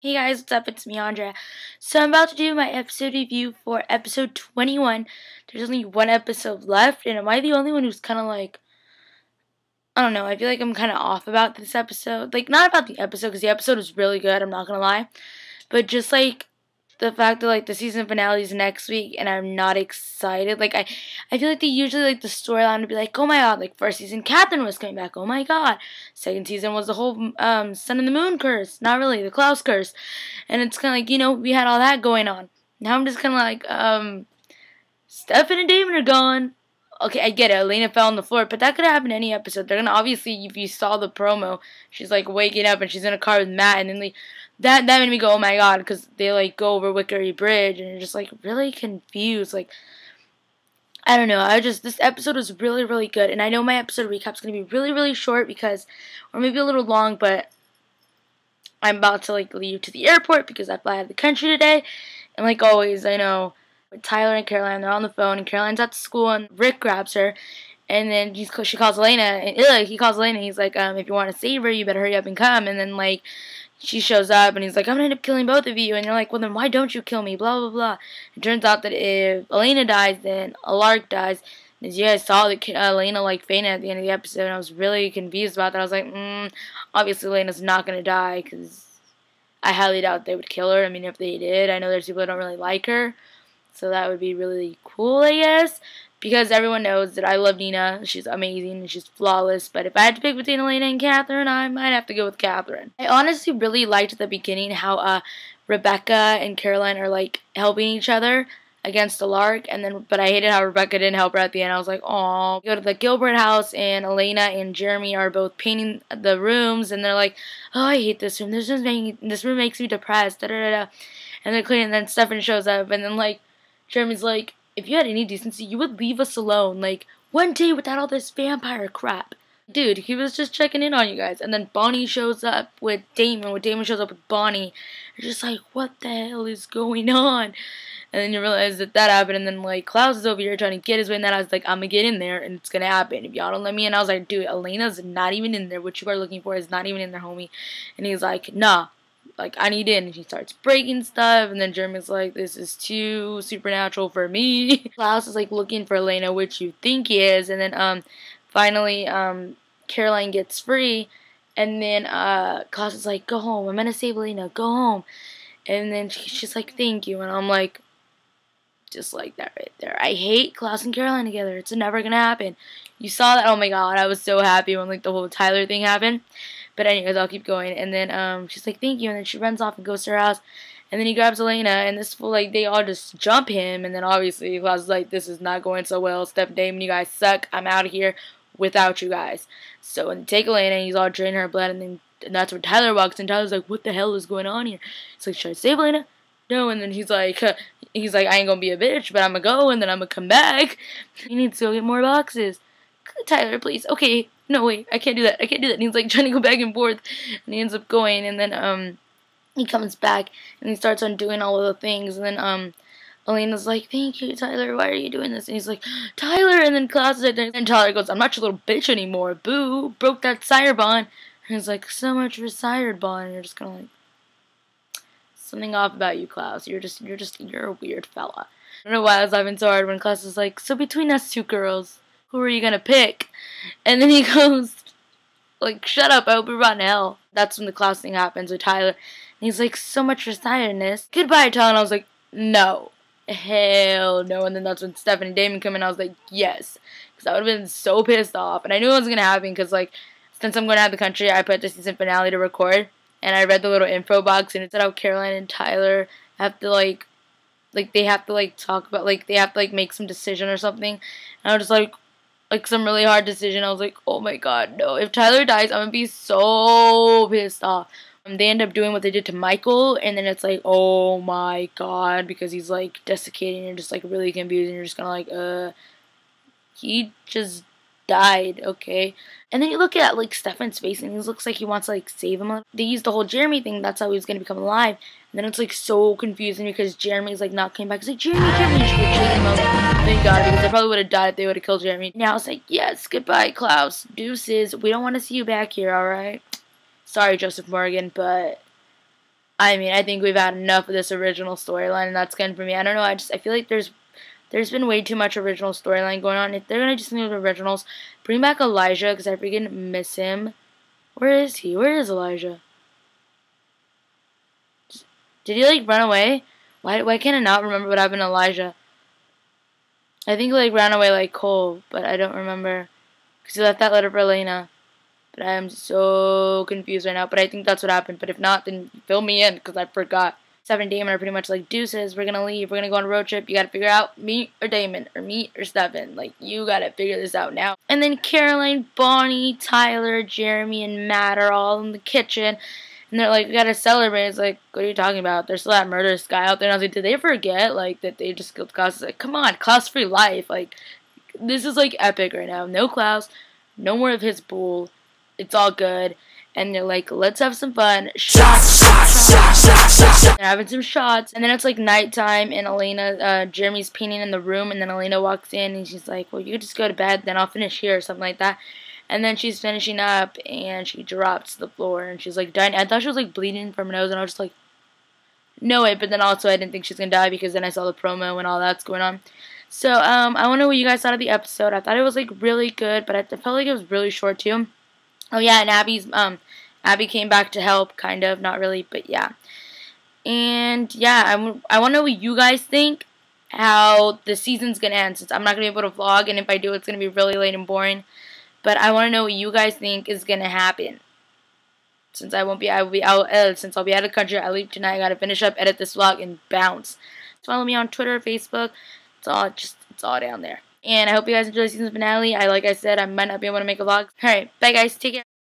Hey guys, what's up? It's me, Andrea. So I'm about to do my episode review for episode 21. There's only one episode left, and am I the only one who's kind of like, I don't know, I feel like I'm kind of off about this episode. Like, not about the episode, because the episode was really good, I'm not gonna lie. But just like, the fact that like the season finale is next week and I'm not excited. Like I feel like they usually like the storyline would be like, oh my god, like first season Catherine was coming back, oh my god. Second season was the whole Sun and the Moon curse. Not really, the Klaus curse. And it's kinda like, we had all that going on. Now I'm just kinda like, Stefan and Damon are gone. Okay, I get it. Elena fell on the floor, but that could happen any episode. They're gonna obviously, if you saw the promo, she's like waking up and she's in a car with Matt, and then like that made me go, oh my god, because they like go over Wickery Bridge, and you're just like really confused. Like I don't know. This episode was really really good, and I know my episode recap's gonna be really really short because, or maybe a little long, but I'm about to like leave to the airport because I fly out of the country today, and like always, I know. With Tyler and Caroline, they're on the phone, and Caroline's at school, and Rick grabs her, and then she calls Elena, and he calls Elena, and he's like, if you want to save her, you better hurry up and come, and then, like, she shows up, and he's like, I'm gonna end up killing both of you, and you're like, well, then why don't you kill me, blah, blah, blah. It turns out that if Elena dies, then Alark dies, and as you guys saw, that Elena, like, fainted at the end of the episode, and I was really confused about that. I was like, obviously Elena's not gonna die, because I highly doubt they would kill her. I mean, if they did, I know there's people that don't really like her, so that would be really cool, I guess. Because everyone knows that I love Nina. She's amazing and she's flawless. But if I had to pick between Elena and Catherine, I might have to go with Catherine. I honestly really liked at the beginning how Rebecca and Caroline are like helping each other against the Lark, but I hated how Rebecca didn't help her at the end. I was like, "Aw." Go to the Gilbert house, and Elena and Jeremy are both painting the rooms, and they're like, "Oh, I hate this room. This room makes me depressed." Da da da da. And they're cleaning, and then Stefan shows up, and then like Jeremy's like, if you had any decency, you would leave us alone. Like, one day without all this vampire crap. Dude, he was just checking in on you guys. And then Bonnie shows up with Damon. When Damon shows up with Bonnie, you're just like, what the hell is going on? And then you realize that happened. And then, like, Klaus is over here trying to get his way in that. I was like, I'm going to get in there, and it's going to happen. If y'all don't let me in, I was like, dude, Elena's not even in there. What you are looking for is not even in there, homie. And he's like, nah. Like, I need in, and she starts breaking stuff, and then Jeremy's like, this is too supernatural for me. Klaus is, like, looking for Elena, which you think he is, and then, finally, Caroline gets free, and then, Klaus is like, go home, I'm gonna save Elena, go home, and then she's like, thank you, and I'm like, just like that right there. I hate Klaus and Caroline together, it's never gonna happen. You saw that, oh my god, I was so happy when, like, the whole Tyler thing happened. But anyways, I'll keep going. And then she's like, thank you. And then she runs off and goes to her house. And then he grabs Elena. And this fool, like, they all just jump him. And then obviously, Klaus is like, this is not going so well. Steph, Damon, you guys suck. I'm out of here without you guys. So when they take Elena, and he's all draining her blood. And that's where Tyler walks in. Tyler's like, what the hell is going on here? He's like, should I save Elena? No. And then he's like, I ain't gonna be a bitch, but I'm gonna go. And then I'm gonna come back. He needs to go get more boxes. Tyler, please. Okay. No, wait, I can't do that. I can't do that. And he's like trying to go back and forth, and he ends up going, and then he comes back and he starts on doing all of the things, and then Elena's like, thank you, Tyler, why are you doing this? And he's like, Tyler, and then Klaus is like, and Tyler goes, I'm not your little bitch anymore, boo, broke that sire bond. And he's like, so much for sire bond. And you're just kind of like, something off about you, Klaus. You're a weird fella. I don't know why I was laughing so hard when Klaus was like, so between us two girls, who are you gonna pick? And then he goes, like, shut up, I hope you're rotten to hell. That's when the Klaus thing happens with Tyler. And he's like, so much for tiredness. Goodbye, Tyler. And I was like, no. Hell no. And then that's when Stefan and Damon come in. I was like, yes. Because I would have been so pissed off. And I knew it was gonna happen because, like, since I'm going out of the country, I put the season finale to record. And I read the little info box, and it said how Caroline and Tyler have to, like, they have to, like, talk about, like, they have to, like, make some decision or something. And I was just like some really hard decision. I was like, oh my god, no. If Tyler dies, I'm gonna be so pissed off. They end up doing what they did to Michael, and then it's like, oh my god, because he's like desiccating and just like really confused, and you're just kind of like, he just died, okay. And then you look at like Stefan's face, and he looks like he wants to like save him. They used the whole Jeremy thing, that's how he was gonna become alive. And then it's like so confusing because Jeremy's like not coming back. It's like, Jeremy, Jeremy, should have killed him. I was like, thank God, because I probably would have died if they would have killed Jeremy. Now it's like, yes, goodbye, Klaus, deuces. We don't want to see you back here, alright? Sorry, Joseph Morgan, but I mean, I think we've had enough of this original storyline, and that's good for me. I don't know, I feel like there's been way too much original storyline going on. If they're gonna just do the originals, bring back Elijah, because I freaking miss him. Where is he? Where is Elijah? Did he, like, run away? Why can't I not remember what happened to Elijah? I think he, like, ran away like Cole, but I don't remember. Because he left that letter for Elena. But I am so confused right now. But I think that's what happened. But if not, then fill me in, because I forgot. Steph and Damon are pretty much like, deuces, we're gonna leave, we're gonna go on a road trip, you gotta figure out me or Damon, or me or Stephen, like, you gotta figure this out now. And then Caroline, Bonnie, Tyler, Jeremy, and Matt are all in the kitchen, and they're like, we gotta celebrate. It's like, what are you talking about? There's still that murderous guy out there. And I was like, did they forget, like, that they just killed Klaus? It's like, come on, Klaus-free life, like, this is, like, epic right now. No Klaus, no more of his bull, it's all good. And they're like, let's have some fun. Shots. They're having some shots. And then it's like nighttime, and Elena, Jeremy's painting in the room, and then Elena walks in, and she's like, well, you could just go to bed, then I'll finish here, or something like that. And then she's finishing up, and she drops to the floor, and she's like dying. I thought she was like bleeding from her nose, and I was just like, no way. But then also I didn't think she was going to die, because then I saw the promo and all that's going on. So, I want to know what you guys thought of the episode. I thought it was like really good, but I felt like it was really short too. Oh yeah, and Abby came back to help, kind of, not really, but yeah. And yeah, I want to know what you guys think, how the season's gonna end, since I'm not gonna be able to vlog, and if I do, it's gonna be really late and boring. But I want to know what you guys think is gonna happen, since I won't be, since I'll be out of the country. I leave tonight. I gotta finish up, edit this vlog, and bounce. Follow me on Twitter, Facebook. It's all down there. And I hope you guys enjoy the season finale. Like I said, I might not be able to make a vlog. Alright, bye guys, take care.